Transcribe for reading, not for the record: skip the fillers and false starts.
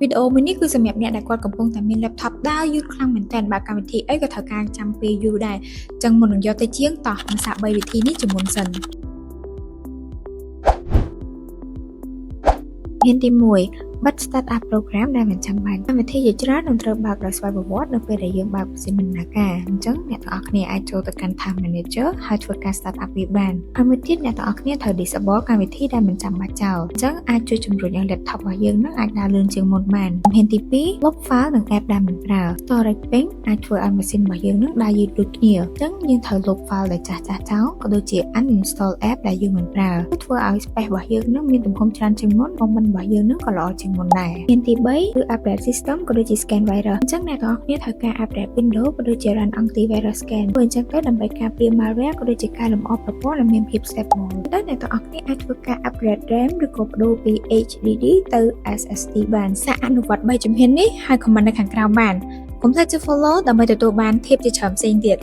វីដេអូមួយនេះគឺសម្រាប់អ្នកដែលគាត់កំពុងតែមាន laptop ដើរយឺតខ្លាំងមែនទែនបើកម្មវិធីអីក៏ត្រូវការចាំពេលយូរដែរអញ្ចឹងមុននឹងយកទៅជាងតោះមិនសាក3វិធីនេះជាមុនសិនមានទី1បិទ Startup Program ដែលមិនចាំបាច់កម្មវិធីជាច្រើននឹងត្រូវបើកដោយស្វ័យប្រវត្តិនៅពេលដែលយើងបើកសិនដំណើរការអញ្ចឹងអ្នកទាំងអស់គ្នាអាចចូលទៅកាន់ Task Manager ហើយធ្វើការ Startup វាបានហើយមួយទៀតអ្នកទាំងអស់គ្នាត្រូវ disable កម្មវិធីដែលមិនចាំបាច់ចោលអញ្ចឹងអាចជួយជំរុញឲ្យ laptop របស់យើងនឹងអាចដើរលឿនជាងមុនបានជំហានទី2លុប file និង app ដែលមិនប្រើ Storage Ping អាចធ្វើឲ្យម៉ាស៊ីនរបស់យើងនឹងដើរយឺតដូចគ្នាអញ្ចឹងយើងត្រូវលុប file ដែលចាស់ៗចោលក៏ដូចជា uninstall app ដែលយើងមិនប្រើធ្វើឲ្យ space របស់យើងនឹងមានទំហំច្រើនជាងមុនcomment របស់យើងនឹងក៏ល្អជាងមុនដែរមានទី3គឺ update system ក៏ដូចជា scan virus អញ្ចឹងអ្នកទាំងអស់គ្នាត្រូវការ update Windows ក៏ដូចជា run antivirus scan ព្រោះអញ្ចឹងទៅដើម្បីការពារ malware ក៏ដូចជាការលម្អប្រព័ន្ធឲ្យមានភាព stable តែអ្នកទាំងអស់គ្នាអាចធ្វើការ upgrade RAM ឬក៏ប្ដូរពី HDD ទៅ SSD បានសាកអនុវត្ត3ជំហាននេះហើយ comment នៅខាងក្រោមបានកុំភ្លេចចុច follow ដើម្បីទទួលបាន tip ជាច្រើនផ្សេងទៀត